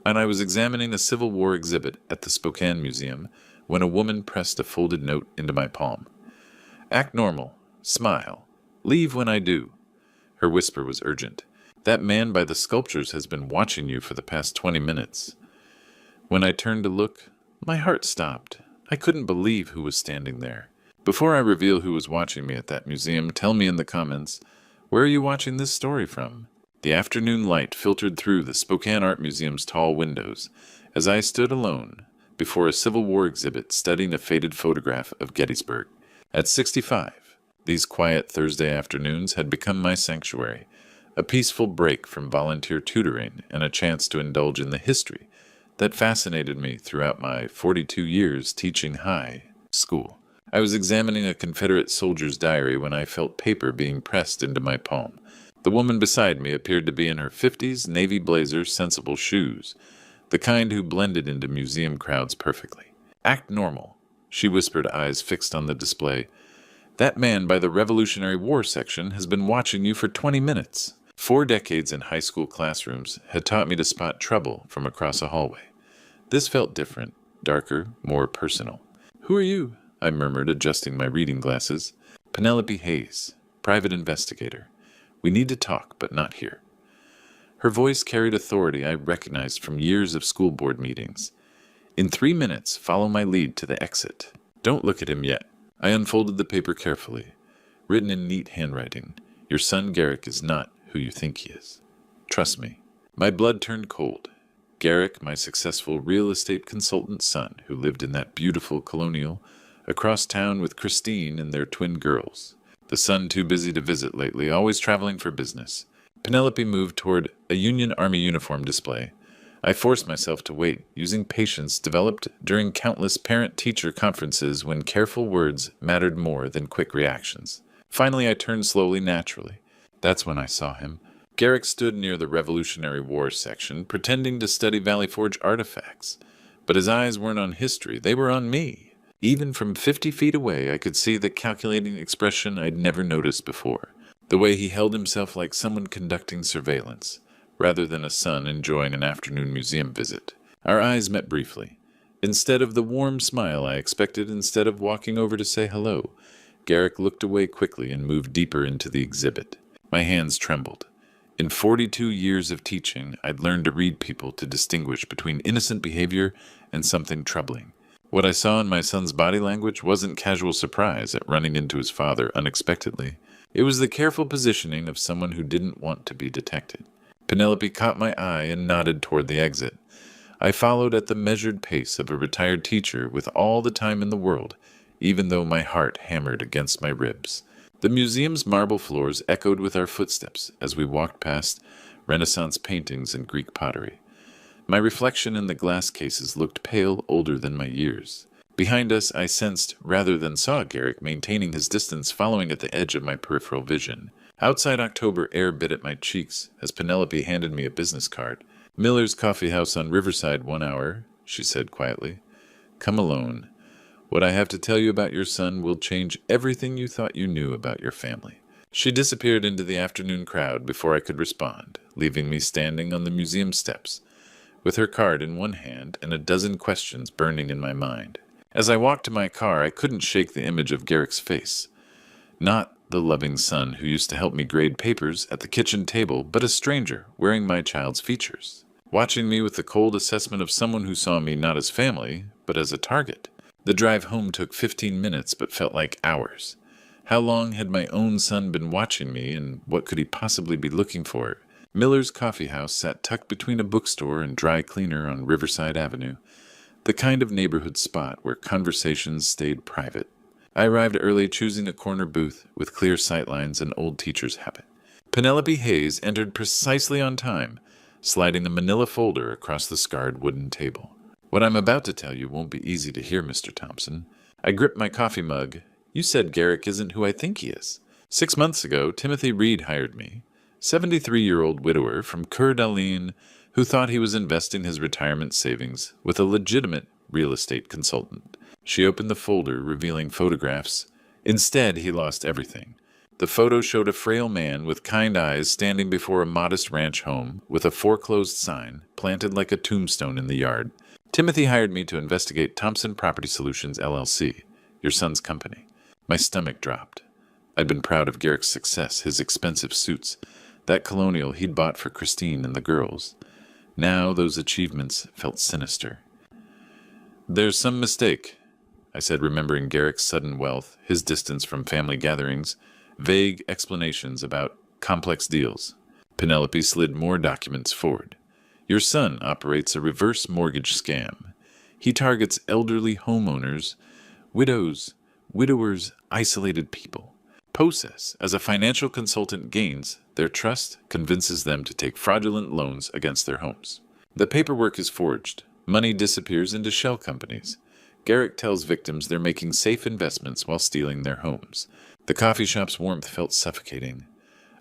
and I was examining a Civil War exhibit at the Spokane Museum when a woman pressed a folded note into my palm. Act normal. Smile. Leave when I do. Her whisper was urgent. That man by the sculptures has been watching you for the past 20 minutes. When I turned to look, my heart stopped. I couldn't believe who was standing there. Before I reveal who was watching me at that museum, tell me in the comments, where are you watching this story from? The afternoon light filtered through the Spokane Art Museum's tall windows as I stood alone before a Civil War exhibit studying a faded photograph of Gettysburg. At 65, these quiet Thursday afternoons had become my sanctuary, a peaceful break from volunteer tutoring and a chance to indulge in the history that fascinated me throughout my 42 years teaching high school. I was examining a Confederate soldier's diary when I felt paper being pressed into my palm. The woman beside me appeared to be in her 50s, navy blazer, sensible shoes, the kind who blended into museum crowds perfectly. Act normal, she whispered, eyes fixed on the display. That man by the Revolutionary War section has been watching you for 20 minutes. 4 decades in high school classrooms had taught me to spot trouble from across a hallway. This felt different, darker, more personal. Who are you? I murmured, adjusting my reading glasses. Penelope Hayes, private investigator. We need to talk, but not here. Her voice carried authority I recognized from years of school board meetings. In 3 minutes, follow my lead to the exit. Don't look at him yet. I unfolded the paper carefully. Written in neat handwriting, your son Garrick is not who you think he is. Trust me. My blood turned cold. Garrick, my successful real estate consultant son, who lived in that beautiful colonial across town with Christine and their twin girls. The son too busy to visit lately, always traveling for business. Penelope moved toward a Union Army uniform display. I forced myself to wait, using patience developed during countless parent-teacher conferences when careful words mattered more than quick reactions. Finally, I turned slowly, naturally. That's when I saw him. Garrick stood near the Revolutionary War section, pretending to study Valley Forge artifacts. But his eyes weren't on history, they were on me. Even from 50 feet away, I could see the calculating expression I'd never noticed before. The way he held himself like someone conducting surveillance, rather than a son enjoying an afternoon museum visit. Our eyes met briefly. Instead of the warm smile I expected, instead of walking over to say hello, Garrick looked away quickly and moved deeper into the exhibit. My hands trembled. In 42 years of teaching, I'd learned to read people, to distinguish between innocent behavior and something troubling. What I saw in my son's body language wasn't casual surprise at running into his father unexpectedly. It was the careful positioning of someone who didn't want to be detected. Penelope caught my eye and nodded toward the exit. I followed at the measured pace of a retired teacher with all the time in the world, even though my heart hammered against my ribs. The museum's marble floors echoed with our footsteps as we walked past Renaissance paintings and Greek pottery. My reflection in the glass cases looked pale, older than my years. Behind us, I sensed, rather than saw, Garrick maintaining his distance, following at the edge of my peripheral vision. Outside, October air bit at my cheeks as Penelope handed me a business card. Miller's Coffee House on Riverside, 1 hour, she said quietly. Come alone. What I have to tell you about your son will change everything you thought you knew about your family. She disappeared into the afternoon crowd before I could respond, leaving me standing on the museum steps, with her card in one hand and a dozen questions burning in my mind. As I walked to my car, I couldn't shake the image of Garrick's face. Not the loving son who used to help me grade papers at the kitchen table, but a stranger wearing my child's features, watching me with the cold assessment of someone who saw me not as family, but as a target. The drive home took 15 minutes, but felt like hours. How long had my own son been watching me, and what could he possibly be looking for? Miller's Coffee House sat tucked between a bookstore and dry cleaner on Riverside Avenue, the kind of neighborhood spot where conversations stayed private. I arrived early, choosing a corner booth with clear sightlines and old teacher's habit. Penelope Hayes entered precisely on time, sliding a manila folder across the scarred wooden table. What I'm about to tell you won't be easy to hear, Mr. Thompson. I gripped my coffee mug. You said Garrick isn't who I think he is. 6 months ago, Timothy Reed hired me, 73-year-old widower from Coeur d'Alene who thought he was investing his retirement savings with a legitimate real estate consultant. She opened the folder, revealing photographs. Instead, he lost everything. The photo showed a frail man with kind eyes standing before a modest ranch home with a foreclosed sign planted like a tombstone in the yard. Timothy hired me to investigate Thompson Property Solutions, LLC, your son's company. My stomach dropped. I'd been proud of Garrick's success, his expensive suits, that colonial he'd bought for Christine and the girls. Now those achievements felt sinister. There's some mistake, I said, remembering Garrick's sudden wealth, his distance from family gatherings, vague explanations about complex deals. Penelope slid more documents forward. Your son operates a reverse mortgage scam. He targets elderly homeowners, widows, widowers, isolated people. Process, as a financial consultant, gains their trust, convinces them to take fraudulent loans against their homes. The paperwork is forged. Money disappears into shell companies. Garrick tells victims they're making safe investments while stealing their homes. The coffee shop's warmth felt suffocating.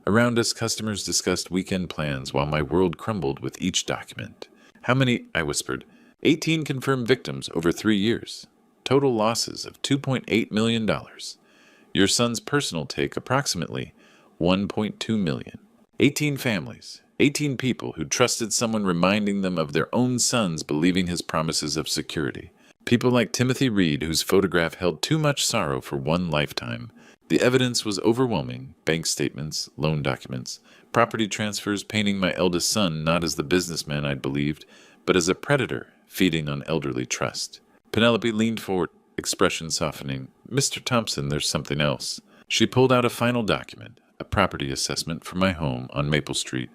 Around us, customers discussed weekend plans while my world crumbled with each document. How many? I whispered. 18 confirmed victims over 3 years. Total losses of $2.8 million. Your son's personal take approximately $1.2 million. 18 families, 18 people who trusted someone reminding them of their own sons believing his promises of security. People like Timothy Reed, whose photograph held too much sorrow for one lifetime. The evidence was overwhelming: bank statements, loan documents, property transfers painting my eldest son not as the businessman I'd believed, but as a predator feeding on elderly trust. Penelope leaned forward, expression softening. Mr. Thompson, there's something else. She pulled out a final document, a property assessment for my home on Maple Street,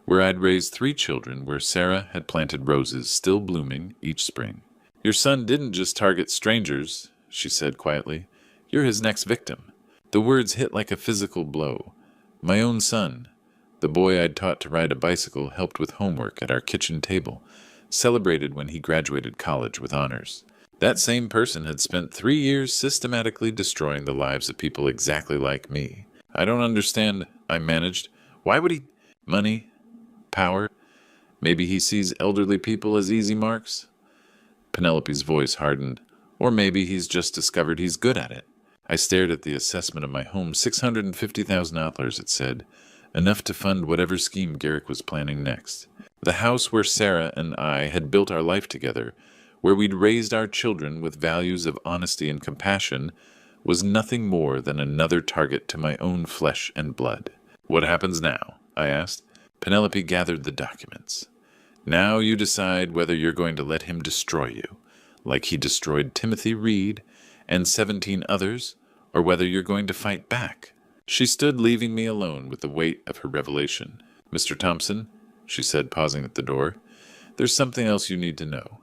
where I'd raised 3 children, where Sarah had planted roses still blooming each spring. Your son didn't just target strangers, she said quietly. You're his next victim. The words hit like a physical blow. My own son, the boy I'd taught to ride a bicycle, helped with homework at our kitchen table, celebrated when he graduated college with honors. That same person had spent 3 years systematically destroying the lives of people exactly like me. I don't understand, I managed. Why would he? Money? Power? Maybe he sees elderly people as easy marks? Penelope's voice hardened. Or maybe he's just discovered he's good at it. I stared at the assessment of my home. $650,000, it said. Enough to fund whatever scheme Garrick was planning next. The house where Sarah and I had built our life together, where we'd raised our children with values of honesty and compassion, was nothing more than another target to my own flesh and blood. What happens now? I asked. Penelope gathered the documents. Now you decide whether you're going to let him destroy you, like he destroyed Timothy Reed and 17 others, or whether you're going to fight back. She stood, leaving me alone with the weight of her revelation. Mr. Thompson, she said, pausing at the door, there's something else you need to know.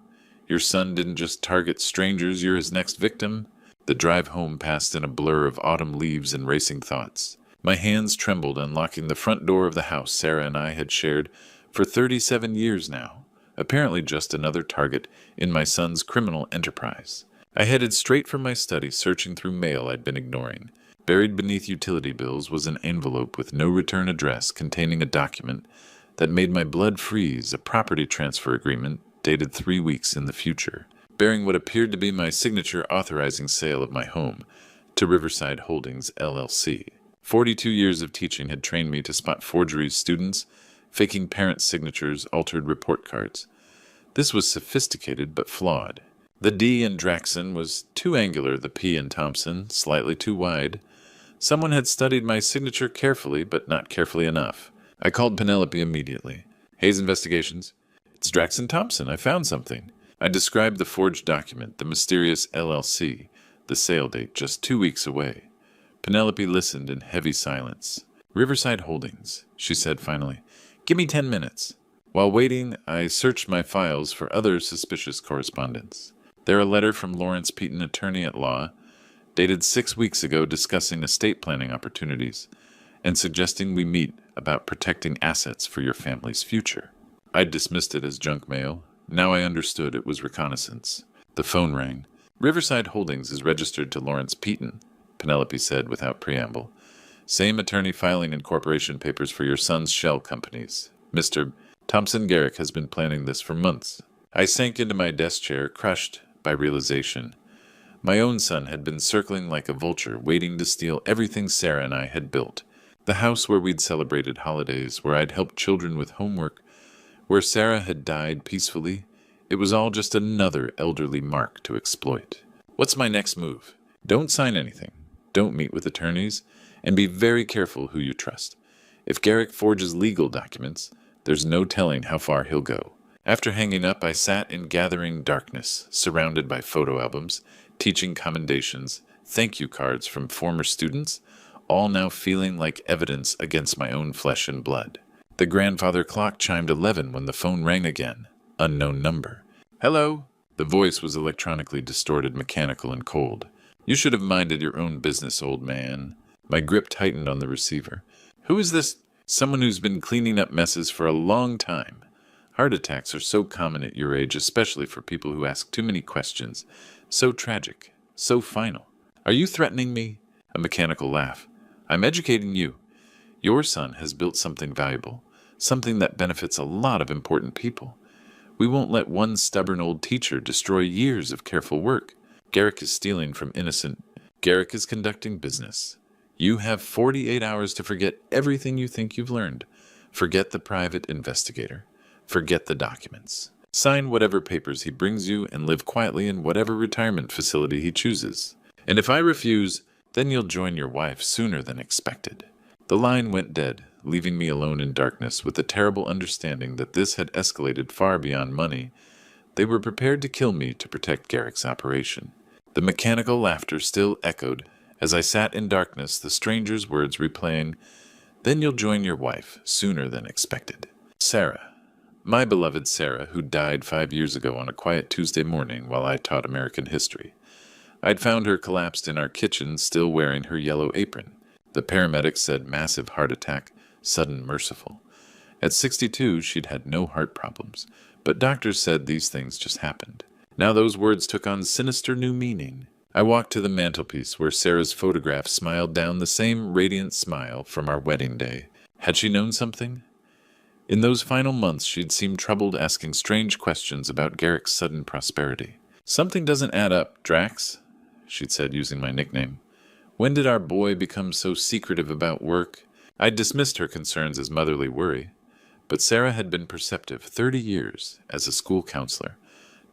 Your son didn't just target strangers, you're his next victim. The drive home passed in a blur of autumn leaves and racing thoughts. My hands trembled, unlocking the front door of the house Sarah and I had shared for 37 years now, apparently just another target in my son's criminal enterprise. I headed straight for my study, searching through mail I'd been ignoring. Buried beneath utility bills was an envelope with no return address containing a document that made my blood freeze, a property transfer agreement dated 3 weeks in the future, bearing what appeared to be my signature authorizing sale of my home to Riverside Holdings, LLC. 42 years of teaching had trained me to spot forgeries, students, faking parents' signatures, altered report cards. This was sophisticated but flawed. The D in Draxon was too angular, the P in Thompson slightly too wide. Someone had studied my signature carefully, but not carefully enough. I called Penelope immediately. Hayes Investigations. It's Draxon Thompson. I found something. I described the forged document, the mysterious LLC, the sale date just 2 weeks away. Penelope listened in heavy silence. Riverside Holdings, she said finally. Give me 10 minutes. While waiting, I searched my files for other suspicious correspondence. There a letter from Lawrence Peaton, attorney at law, dated 6 weeks ago, discussing estate planning opportunities and suggesting we meet about protecting assets for your family's future. I'd dismissed it as junk mail. Now I understood it was reconnaissance. The phone rang. Riverside Holdings is registered to Lawrence Peaton, Penelope said without preamble. Same attorney filing incorporation papers for your son's shell companies. Mr. Thompson Garrick has been planning this for months. I sank into my desk chair, crushed by realization. My own son had been circling like a vulture, waiting to steal everything Sarah and I had built. The house where we'd celebrated holidays, where I'd helped children with homework, where Sarah had died peacefully. It was all just another elderly mark to exploit. What's my next move? Don't sign anything. Don't meet with attorneys. And be very careful who you trust. If Garrick forges legal documents, there's no telling how far he'll go. After hanging up, I sat in gathering darkness, surrounded by photo albums, teaching commendations, thank you cards from former students, all now feeling like evidence against my own flesh and blood. The grandfather clock chimed 11 when the phone rang again. Unknown number. Hello? The voice was electronically distorted, mechanical, and cold. You should have minded your own business, old man. My grip tightened on the receiver. Who is this? Someone who's been cleaning up messes for a long time. Heart attacks are so common at your age, especially for people who ask too many questions. So tragic. So final. Are you threatening me? A mechanical laugh. I'm educating you. Your son has built something valuable, something that benefits a lot of important people. We won't let one stubborn old teacher destroy years of careful work. Garrick is stealing from innocent. Garrick is conducting business. You have 48 hours to forget everything you think you've learned. Forget the private investigator. Forget the documents. Sign whatever papers he brings you and live quietly in whatever retirement facility he chooses. And if I refuse, then you'll join your wife sooner than expected. The line went dead, leaving me alone in darkness with the terrible understanding that this had escalated far beyond money. They were prepared to kill me to protect Garrick's operation. The mechanical laughter still echoed. As I sat in darkness, the stranger's words replaying, then you'll join your wife sooner than expected. Sarah. My beloved Sarah, who died 5 years ago on a quiet Tuesday morning while I taught American history. I'd found her collapsed in our kitchen, still wearing her yellow apron. The paramedics said massive heart attack, sudden merciful. At 62, she'd had no heart problems, but doctors said these things just happened. Now those words took on sinister new meaning. I walked to the mantelpiece where Sarah's photograph smiled down the same radiant smile from our wedding day. Had she known something? In those final months, she'd seemed troubled, asking strange questions about Garrick's sudden prosperity. Something doesn't add up, Drax, she'd said, using my nickname. When did our boy become so secretive about work? I'd dismissed her concerns as motherly worry, but Sarah had been perceptive 30 years as a school counselor,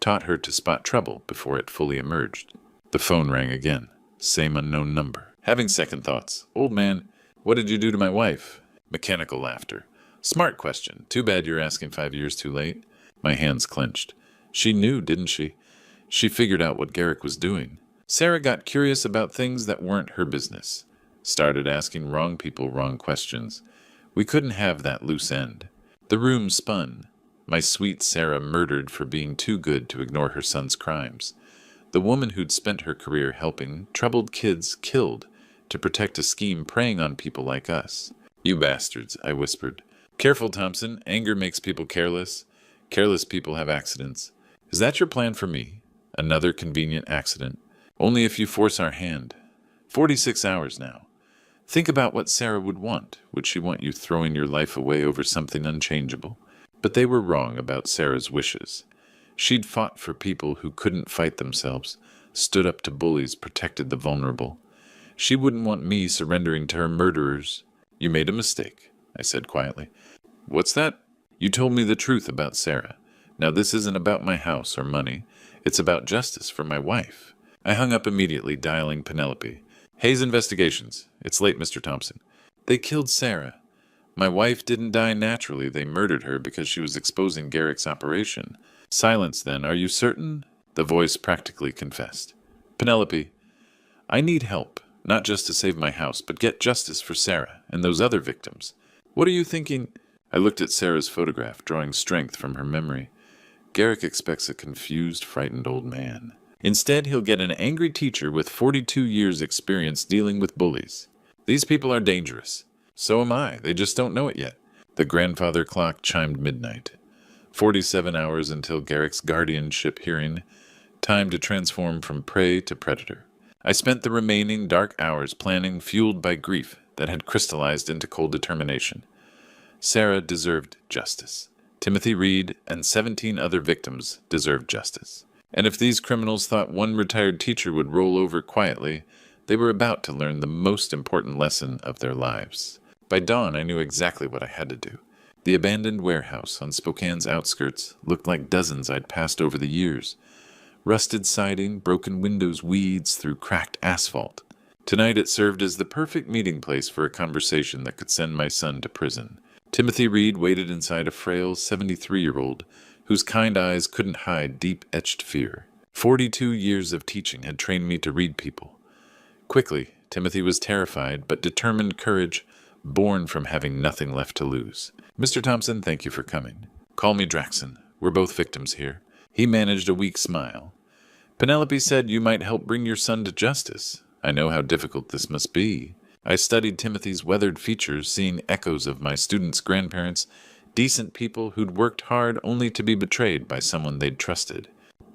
taught her to spot trouble before it fully emerged. The phone rang again, same unknown number. Having second thoughts. Old man, what did you do to my wife? Mechanical laughter. Smart question. Too bad you're asking 5 years too late. My hands clenched. She knew, didn't she? She figured out what Garrick was doing. Sarah got curious about things that weren't her business. Started asking wrong people wrong questions. We couldn't have that loose end. The room spun. My sweet Sarah murdered for being too good to ignore her son's crimes. The woman who'd spent her career helping troubled kids killed to protect a scheme preying on people like us. You bastards, I whispered. Careful, Thompson. Anger makes people careless. Careless people have accidents. Is that your plan for me? Another convenient accident. Only if you force our hand. 46 hours now. Think about what Sarah would want. Would she want you throwing your life away over something unchangeable? But they were wrong about Sarah's wishes. She'd fought for people who couldn't fight themselves, stood up to bullies, protected the vulnerable. She wouldn't want me surrendering to her murderers. You made a mistake, I said quietly. What's that? You told me the truth about Sarah. Now this isn't about my house or money. It's about justice for my wife. I hung up immediately, dialing Penelope. Hayes Investigations. It's late, Mr. Thompson. They killed Sarah. My wife didn't die naturally. They murdered her because she was exposing Garrick's operation. Silence, then. Are you certain? The voice practically confessed. Penelope, I need help, not just to save my house, but get justice for Sarah and those other victims. What are you thinking? I looked at Sarah's photograph, drawing strength from her memory. Garrick expects a confused, frightened old man. Instead, he'll get an angry teacher with 42 years' experience dealing with bullies. These people are dangerous. So am I. They just don't know it yet. The grandfather clock chimed midnight. 47 hours until Garrick's guardianship hearing. Time to transform from prey to predator. I spent the remaining dark hours planning, fueled by grief that had crystallized into cold determination. Sarah deserved justice. Timothy Reed and 17 other victims deserved justice. And if these criminals thought one retired teacher would roll over quietly, they were about to learn the most important lesson of their lives. By dawn, I knew exactly what I had to do. The abandoned warehouse on Spokane's outskirts looked like dozens I'd passed over the years. Rusted siding, broken windows, weeds through cracked asphalt. Tonight it served as the perfect meeting place for a conversation that could send my son to prison. Timothy Reed waited inside a frail 73-year-old whose kind eyes couldn't hide deep-etched fear. 42 years of teaching had trained me to read people. Quickly, Timothy was terrified, but determined courage, born from having nothing left to lose. "Mr. Thompson, thank you for coming. Call me Draxon. We're both victims here." He managed a weak smile. "Penelope said you might help bring your son to justice. I know how difficult this must be." I studied Timothy's weathered features, seeing echoes of my students' grandparents, decent people who'd worked hard only to be betrayed by someone they'd trusted.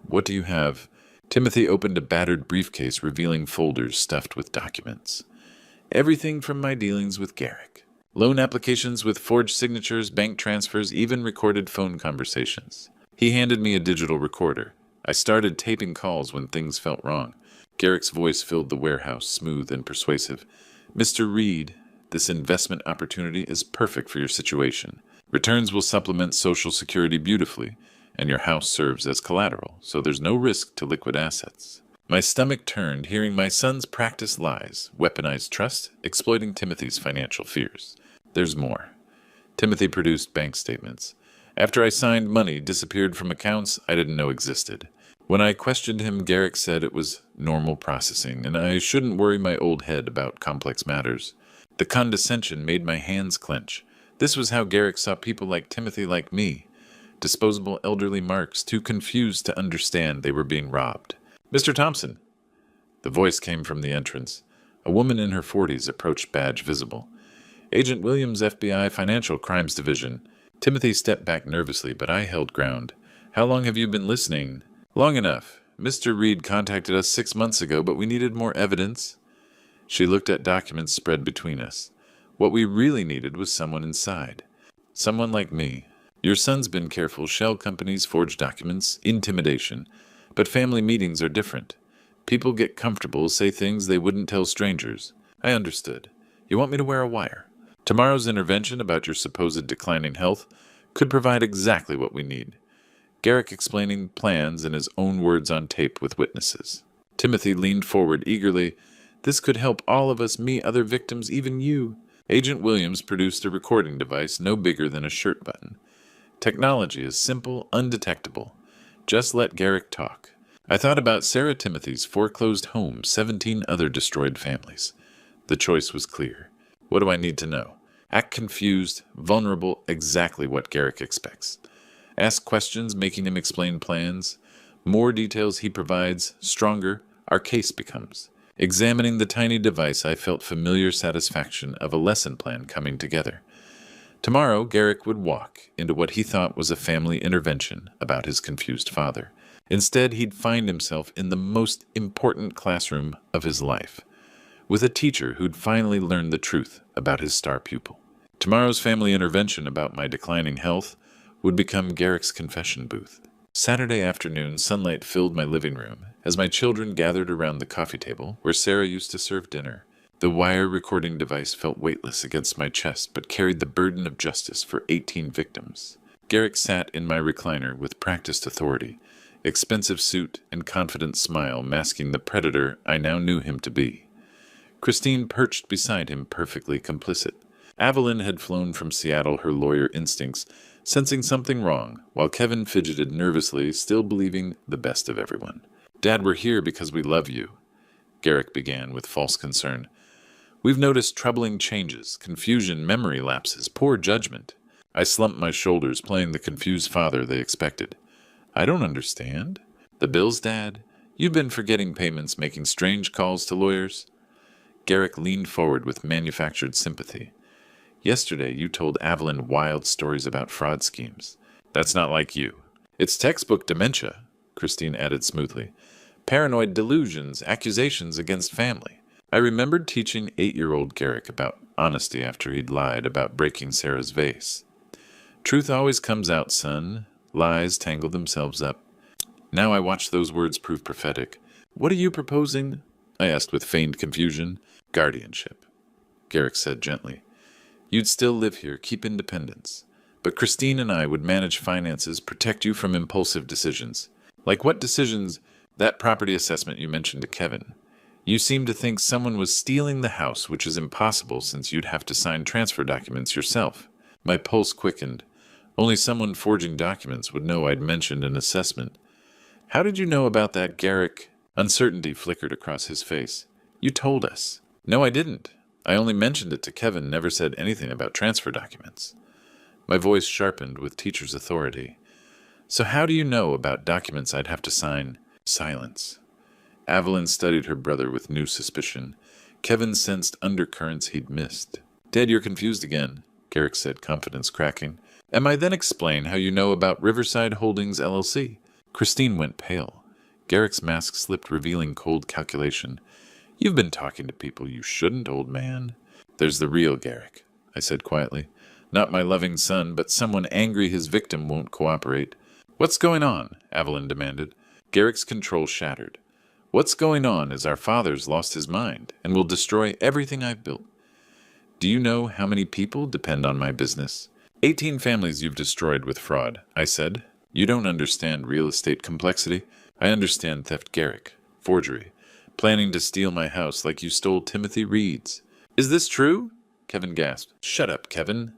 "What do you have?" Timothy opened a battered briefcase revealing folders stuffed with documents. "Everything from my dealings with Garrick. Loan applications with forged signatures, bank transfers, even recorded phone conversations." He handed me a digital recorder. I started taping calls when things felt wrong. Garrick's voice filled the warehouse, smooth and persuasive. "Mr. Reed, this investment opportunity is perfect for your situation. Returns will supplement Social Security beautifully, and your house serves as collateral, so there's no risk to liquid assets." My stomach turned, hearing my son's practice lies, weaponized trust, exploiting Timothy's financial fears. "There's more." Timothy produced bank statements. After I signed, money disappeared from accounts I didn't know existed. When I questioned him, Garrick said it was normal processing, and I shouldn't worry my old head about complex matters. The condescension made my hands clench. This was how Garrick saw people like Timothy, like me. Disposable elderly marks, too confused to understand they were being robbed. "Mr. Thompson." The voice came from the entrance. A woman in her 40s approached, badge visible. "Agent Williams, FBI Financial Crimes Division." Timothy stepped back nervously, but I held ground. "How long have you been listening?" "Long enough. Mr. Reed contacted us 6 months ago, but we needed more evidence." She looked at documents spread between us. What we really needed was someone inside. Someone like me. Your son's been careful. Shell companies, forged documents, intimidation. But family meetings are different. People get comfortable, say things they wouldn't tell strangers. I understood. You want me to wear a wire. Tomorrow's intervention about your supposed declining health could provide exactly what we need. Garrick explaining plans in his own words on tape with witnesses. Timothy leaned forward eagerly. "This could help all of us, me, other victims, even you." Agent Williams produced a recording device no bigger than a shirt button. Technology is simple, undetectable. Just let Garrick talk. I thought about Sarah Timothy's foreclosed home, 17 other destroyed families. The choice was clear. What do I need to know? Act confused, vulnerable, exactly what Garrick expects. Ask questions, making him explain plans. More details he provides, stronger our case becomes. Examining the tiny device, I felt familiar satisfaction of a lesson plan coming together. Tomorrow, Garrick would walk into what he thought was a family intervention about his confused father. Instead, he'd find himself in the most important classroom of his life, with a teacher who'd finally learned the truth about his star pupil. Tomorrow's family intervention about my declining health would become Garrick's confession booth. Saturday afternoon, sunlight filled my living room as my children gathered around the coffee table where Sarah used to serve dinner. The wire recording device felt weightless against my chest, but carried the burden of justice for 18 victims. Garrick sat in my recliner with practiced authority, expensive suit and confident smile masking the predator I now knew him to be. Christine perched beside him, perfectly complicit. Evelyn had flown from Seattle, her lawyer instincts, sensing something wrong, while Kevin fidgeted nervously, still believing the best of everyone. "Dad, we're here because we love you," Garrick began with false concern. "We've noticed troubling changes, confusion, memory lapses, poor judgment." I slumped my shoulders, playing the confused father they expected. "I don't understand." "The bills, Dad? You've been forgetting payments, making strange calls to lawyers." Garrick leaned forward with manufactured sympathy. "Yesterday you told Evelyn wild stories about fraud schemes. That's not like you." "It's textbook dementia," Christine added smoothly. "Paranoid delusions, accusations against family." I remembered teaching 8-year-old Garrick about honesty after he'd lied about breaking Sarah's vase. "Truth always comes out, son. Lies tangle themselves up." Now I watched those words prove prophetic. What are you proposing? I asked with feigned confusion. Guardianship, Garrick said gently. You'd still live here, keep independence. But Christine and I would manage finances, protect you from impulsive decisions. Like what decisions? That property assessment you mentioned to Kevin. You seem to think someone was stealing the house, which is impossible since you'd have to sign transfer documents yourself. My pulse quickened. Only someone forging documents would know I'd mentioned an assessment. How did you know about that, Garrick? Uncertainty flickered across his face. You told us. No, I didn't. I only mentioned it to Kevin, never said anything about transfer documents. My voice sharpened with teacher's authority. So how do you know about documents I'd have to sign? Silence. Evelyn studied her brother with new suspicion. Kevin sensed undercurrents he'd missed. Dad, you're confused again, Garrick said, confidence cracking. Am I then explain how you know about Riverside Holdings, LLC? Christine went pale. Garrick's mask slipped, revealing cold calculation. You've been talking to people you shouldn't, old man. There's the real Garrick, I said quietly. Not my loving son, but someone angry his victim won't cooperate. What's going on? Evelyn demanded. Garrick's control shattered. What's going on is our father's lost his mind and will destroy everything I've built. Do you know how many people depend on my business? 18 families you've destroyed with fraud, I said. You don't understand real estate complexity. I understand theft, Garrick. Forgery. Planning to steal my house like you stole Timothy Reed's. Is this true? Kevin gasped. Shut up, Kevin.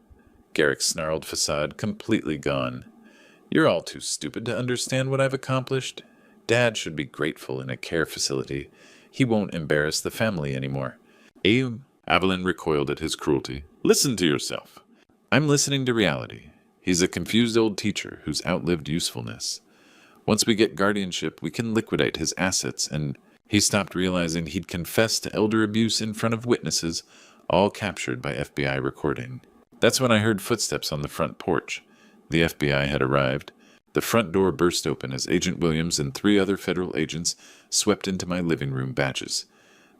Garrick's snarled facade completely gone. You're all too stupid to understand what I've accomplished. Dad should be grateful in a care facility. He won't embarrass the family anymore. Evelyn recoiled at his cruelty. Listen to yourself. I'm listening to reality. He's a confused old teacher who's outlived usefulness. Once we get guardianship, we can liquidate his assets, and he stopped realizing he'd confessed to elder abuse in front of witnesses, all captured by FBI recording. That's when I heard footsteps on the front porch. The FBI had arrived. The front door burst open as Agent Williams and 3 other federal agents swept into my living room, badges.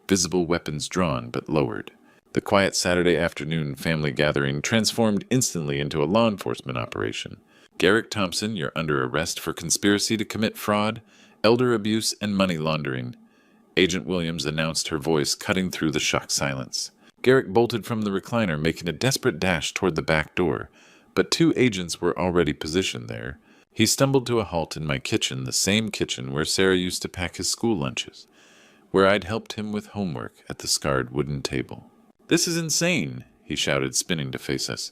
Visible weapons drawn but lowered. The quiet Saturday afternoon family gathering transformed instantly into a law enforcement operation. Garrick Thompson, you're under arrest for conspiracy to commit fraud, elder abuse, and money laundering. Agent Williams announced, her voice cutting through the shocked silence. Garrick bolted from the recliner, making a desperate dash toward the back door, but 2 agents were already positioned there. He stumbled to a halt in my kitchen, the same kitchen where Sarah used to pack his school lunches, where I'd helped him with homework at the scarred wooden table. This is insane, he shouted, spinning to face us.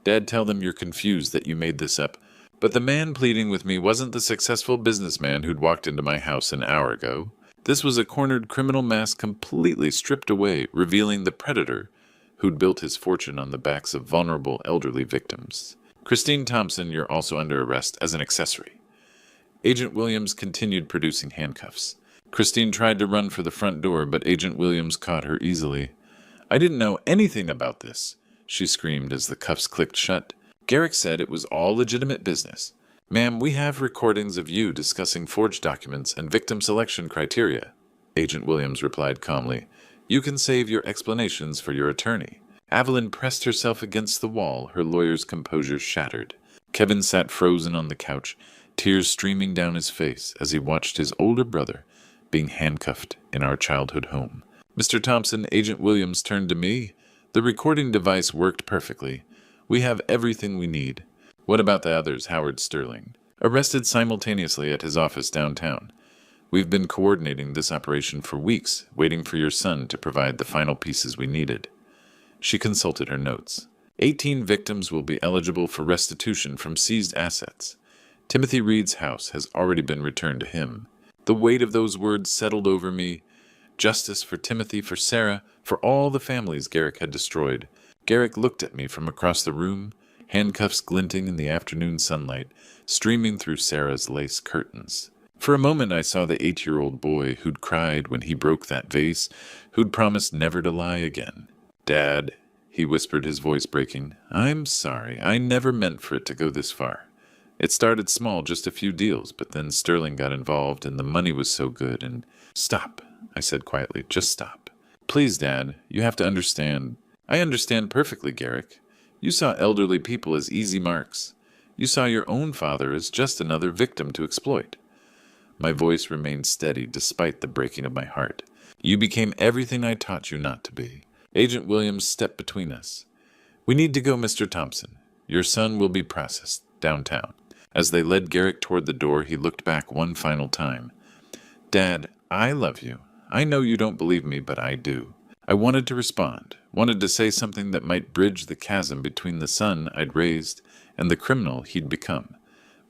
Dad, tell them you're confused that you made this up. But the man pleading with me wasn't the successful businessman who'd walked into my house an hour ago. This was a cornered criminal mask completely stripped away, revealing the predator who'd built his fortune on the backs of vulnerable elderly victims. Christine Thompson, you're also under arrest as an accessory. Agent Williams continued producing handcuffs. Christine tried to run for the front door, but Agent Williams caught her easily. I didn't know anything about this, she screamed as the cuffs clicked shut. Garrick said it was all legitimate business. Ma'am, we have recordings of you discussing forged documents and victim selection criteria. Agent Williams replied calmly. You can save your explanations for your attorney. Evelyn pressed herself against the wall, her lawyer's composure shattered. Kevin sat frozen on the couch, tears streaming down his face as he watched his older brother being handcuffed in our childhood home. Mr. Thompson, Agent Williams turned to me. The recording device worked perfectly. We have everything we need. What about the others, Howard Sterling? Arrested simultaneously at his office downtown. We've been coordinating this operation for weeks, waiting for your son to provide the final pieces we needed. She consulted her notes. 18 victims will be eligible for restitution from seized assets. Timothy Reed's house has already been returned to him. The weight of those words settled over me. Justice for Timothy, for Sarah, for all the families Garrick had destroyed. Garrick looked at me from across the room, handcuffs glinting in the afternoon sunlight, streaming through Sarah's lace curtains. For a moment I saw the 8-year-old boy who'd cried when he broke that vase, who'd promised never to lie again. Dad, he whispered, his voice breaking, I'm sorry. I never meant for it to go this far. It started small, just a few deals, but then Sterling got involved and the money was so good and... Stop, I said quietly, just stop. Please, Dad, you have to understand. I understand perfectly, Garrick. You saw elderly people as easy marks. You saw your own father as just another victim to exploit. My voice remained steady despite the breaking of my heart. You became everything I taught you not to be. Agent Williams stepped between us. We need to go, Mr. Thompson. Your son will be processed downtown. As they led Garrick toward the door, he looked back one final time. Dad, I love you. I know you don't believe me, but I do. I wanted to respond, wanted to say something that might bridge the chasm between the son I'd raised and the criminal he'd become.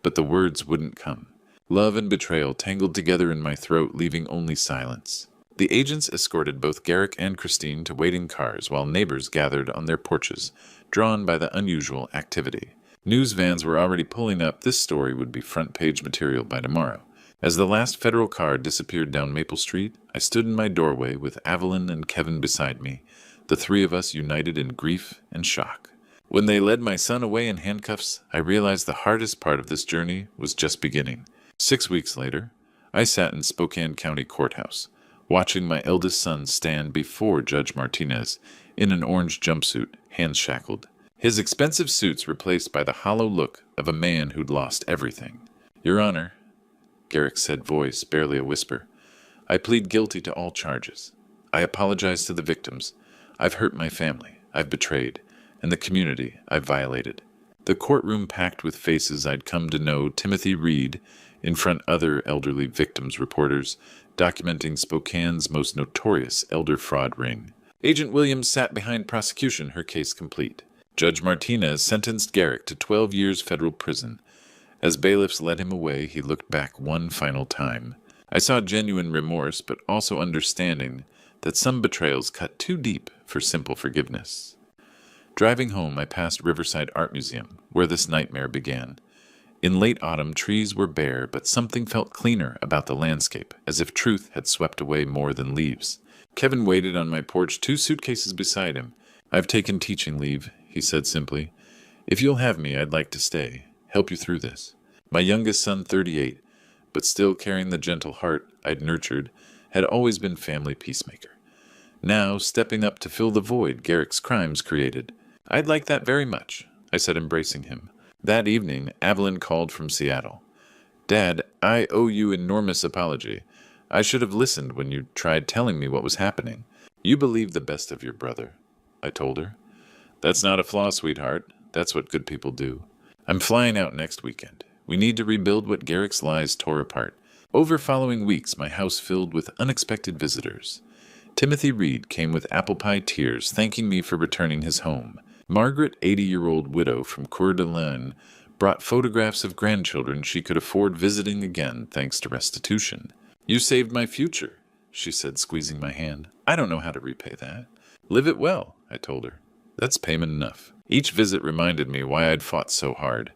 But the words wouldn't come. Love and betrayal tangled together in my throat, leaving only silence. The agents escorted both Garrick and Christine to waiting cars while neighbors gathered on their porches, drawn by the unusual activity. News vans were already pulling up. This story would be front-page material by tomorrow. As the last federal car disappeared down Maple Street, I stood in my doorway with Evelyn and Kevin beside me, the three of us united in grief and shock. When they led my son away in handcuffs, I realized the hardest part of this journey was just beginning. 6 weeks later, I sat in Spokane County Courthouse, watching my eldest son stand before Judge Martinez in an orange jumpsuit, hands shackled. His expensive suits replaced by the hollow look of a man who'd lost everything. Your Honor, Garrick said, voice barely a whisper, I plead guilty to all charges. I apologize to the victims. I've hurt my family. I've betrayed. And the community I've violated. The courtroom packed with faces I'd come to know. Timothy Reed in front other elderly victims reporters, documenting Spokane's most notorious elder fraud ring. Agent Williams sat behind prosecution, her case complete. Judge Martinez sentenced Garrick to 12 years federal prison. As bailiffs led him away, he looked back one final time. I saw genuine remorse, but also understanding that some betrayals cut too deep for simple forgiveness. Driving home, I passed Riverside Art Museum, where this nightmare began. In late autumn, trees were bare, but something felt cleaner about the landscape, as if truth had swept away more than leaves. Kevin waited on my porch, 2 suitcases beside him. I've taken teaching leave, he said simply. If you'll have me, I'd like to stay, help you through this. My youngest son, 38, but still carrying the gentle heart I'd nurtured, had always been family peacemaker. Now, stepping up to fill the void Garrick's crimes created. I'd like that very much, I said, embracing him. That evening, Evelyn called from Seattle. Dad, I owe you enormous apology. I should have listened when you tried telling me what was happening. You believe the best of your brother, I told her. That's not a flaw, sweetheart. That's what good people do. I'm flying out next weekend. We need to rebuild what Garrick's lies tore apart. Over following weeks, my house filled with unexpected visitors. Timothy Reed came with apple pie tears, thanking me for returning his home. Margaret, 80-year-old widow from Coeur d'Alene, brought photographs of grandchildren she could afford visiting again thanks to restitution. You saved my future, she said, squeezing my hand. I don't know how to repay that. Live it well, I told her. That's payment enough. Each visit reminded me why I'd fought so hard.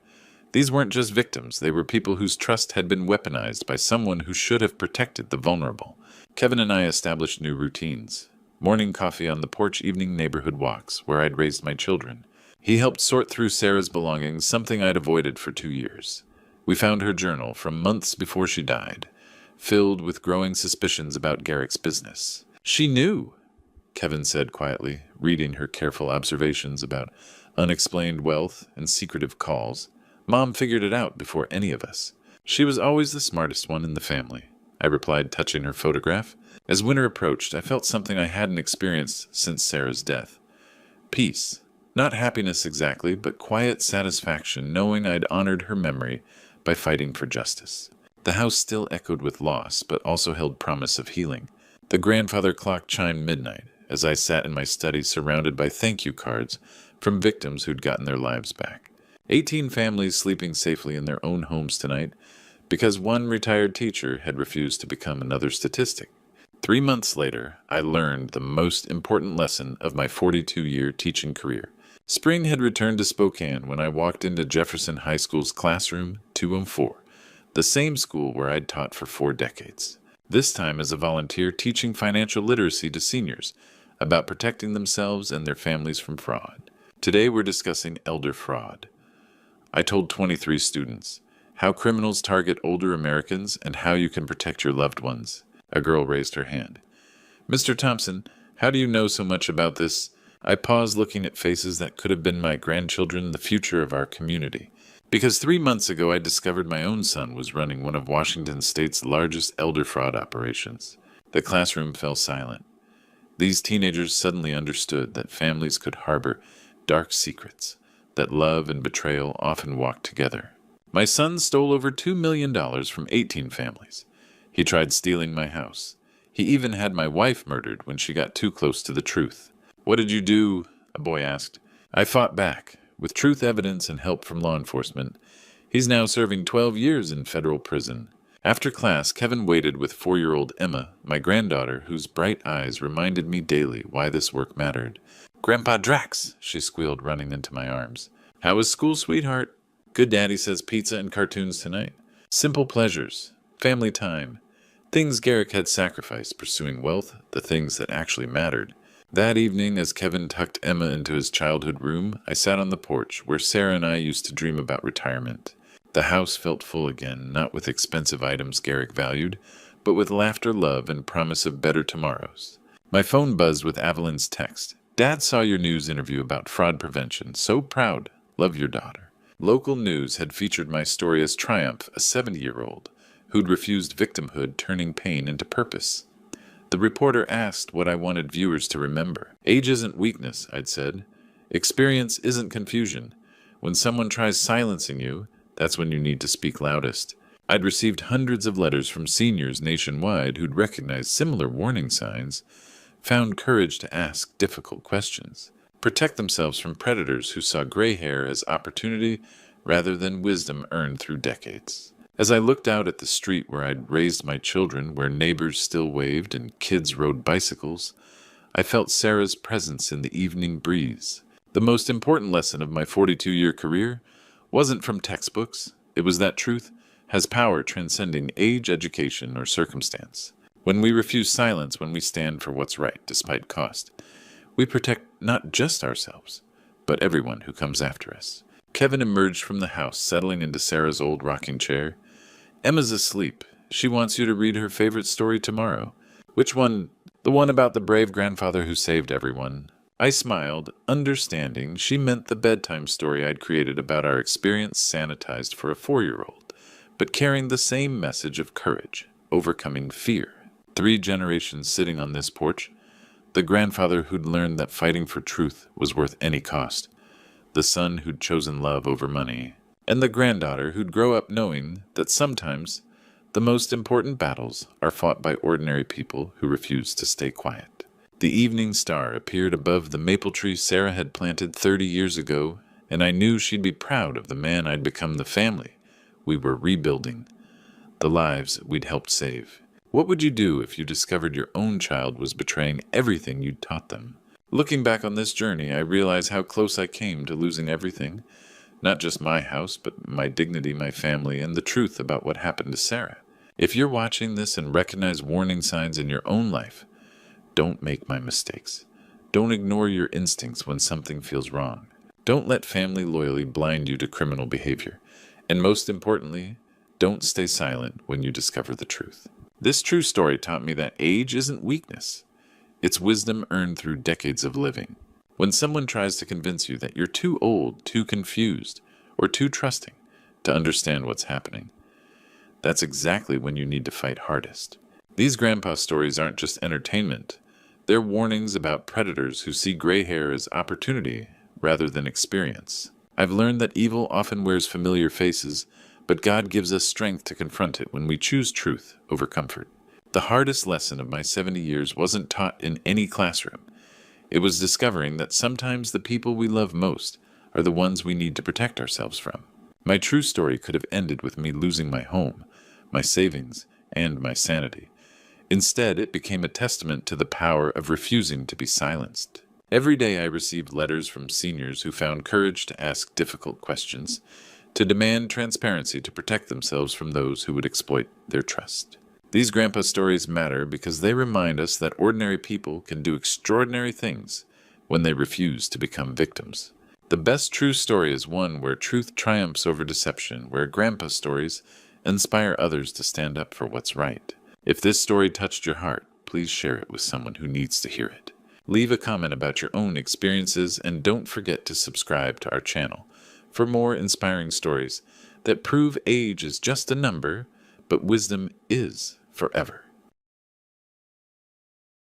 These weren't just victims. They were people whose trust had been weaponized by someone who should have protected the vulnerable. Kevin and I established new routines. Morning coffee on the porch, evening neighborhood walks, where I'd raised my children. He helped sort through Sarah's belongings, something I'd avoided for 2 years. We found her journal from months before she died, filled with growing suspicions about Garrick's business. She knew, Kevin said quietly, reading her careful observations about unexplained wealth and secretive calls. Mom figured it out before any of us. She was always the smartest one in the family, I replied, touching her photograph. As winter approached, I felt something I hadn't experienced since Sarah's death. Peace. Not happiness exactly, but quiet satisfaction, knowing I'd honored her memory by fighting for justice. The house still echoed with loss, but also held promise of healing. The grandfather clock chimed midnight as I sat in my study surrounded by thank you cards from victims who'd gotten their lives back. 18 families sleeping safely in their own homes tonight because one retired teacher had refused to become another statistic. 3 months later, I learned the most important lesson of my 42-year teaching career. Spring had returned to Spokane when I walked into Jefferson High School's classroom 204, the same school where I'd taught for 4 decades. This time as a volunteer teaching financial literacy to seniors about protecting themselves and their families from fraud. Today we're discussing elder fraud. I told 23 students how criminals target older Americans and how you can protect your loved ones. A girl raised her hand. Mr. Thompson, how do you know so much about this? I paused, looking at faces that could have been my grandchildren, the future of our community. Because 3 months ago I discovered my own son was running one of Washington State's largest elder fraud operations. The classroom fell silent. These teenagers suddenly understood that families could harbor dark secrets, that love and betrayal often walk together. My son stole over $2 million from 18 families. He tried stealing my house. He even had my wife murdered when she got too close to the truth. "What did you do?" a boy asked. I fought back. With truth evidence and help from law enforcement, he's now serving 12 years in federal prison. After class, Kevin waited with 4-year-old Emma, my granddaughter, whose bright eyes reminded me daily why this work mattered. "Grandpa Drax," she squealed, running into my arms. "How was school, sweetheart?" "Good, Daddy says pizza and cartoons tonight." Simple pleasures, family time, things Garrick had sacrificed pursuing wealth, the things that actually mattered. That evening, as Kevin tucked Emma into his childhood room, I sat on the porch where Sarah and I used to dream about retirement. The house felt full again, not with expensive items Garrick valued, but with laughter, love, and promise of better tomorrows. My phone buzzed with Evelyn's text. "Dad saw your news interview about fraud prevention. So proud. Love your daughter." Local news had featured my story as Triumph, a 70-year-old who'd refused victimhood, turning pain into purpose. The reporter asked what I wanted viewers to remember. "Age isn't weakness," I'd said. "Experience isn't confusion. When someone tries silencing you, that's when you need to speak loudest." I'd received hundreds of letters from seniors nationwide who'd recognized similar warning signs, found courage to ask difficult questions, protect themselves from predators who saw gray hair as opportunity rather than wisdom earned through decades. As I looked out at the street where I'd raised my children, where neighbors still waved and kids rode bicycles, I felt Sarah's presence in the evening breeze. The most important lesson of my 42-year career wasn't from textbooks. It was that truth has power transcending age, education, or circumstance. When we refuse silence, when we stand for what's right despite cost, we protect not just ourselves, but everyone who comes after us. Kevin emerged from the house, settling into Sarah's old rocking chair. "Emma's asleep. She wants you to read her favorite story tomorrow." "Which one?" "The one about the brave grandfather who saved everyone." I smiled, understanding she meant the bedtime story I'd created about our experience sanitized for a 4-year-old, but carrying the same message of courage, overcoming fear. 3 generations sitting on this porch. The grandfather who'd learned that fighting for truth was worth any cost. The son who'd chosen love over money. And the granddaughter who'd grow up knowing that sometimes the most important battles are fought by ordinary people who refuse to stay quiet. The evening star appeared above the maple tree Sarah had planted 30 years ago, and I knew she'd be proud of the man I'd become, the family we were rebuilding, the lives we'd helped save. What would you do if you discovered your own child was betraying everything you'd taught them? Looking back on this journey, I realize how close I came to losing everything. Not just my house, but my dignity, my family, and the truth about what happened to Sarah. If you're watching this and recognize warning signs in your own life, don't make my mistakes. Don't ignore your instincts when something feels wrong. Don't let family loyalty blind you to criminal behavior. And most importantly, don't stay silent when you discover the truth. This true story taught me that age isn't weakness. It's wisdom earned through decades of living. When someone tries to convince you that you're too old, too confused, or too trusting to understand what's happening, that's exactly when you need to fight hardest. These grandpa stories aren't just entertainment. They're warnings about predators who see gray hair as opportunity rather than experience. I've learned that evil often wears familiar faces, but God gives us strength to confront it when we choose truth over comfort. The hardest lesson of my 70 years wasn't taught in any classroom. It was discovering that sometimes the people we love most are the ones we need to protect ourselves from. My true story could have ended with me losing my home, my savings, and my sanity. Instead, it became a testament to the power of refusing to be silenced. Every day I received letters from seniors who found courage to ask difficult questions, to demand transparency to protect themselves from those who would exploit their trust. These grandpa stories matter because they remind us that ordinary people can do extraordinary things when they refuse to become victims. The best true story is one where truth triumphs over deception, where grandpa stories inspire others to stand up for what's right. If this story touched your heart, please share it with someone who needs to hear it. Leave a comment about your own experiences and don't forget to subscribe to our channel for more inspiring stories that prove age is just a number, but wisdom is forever.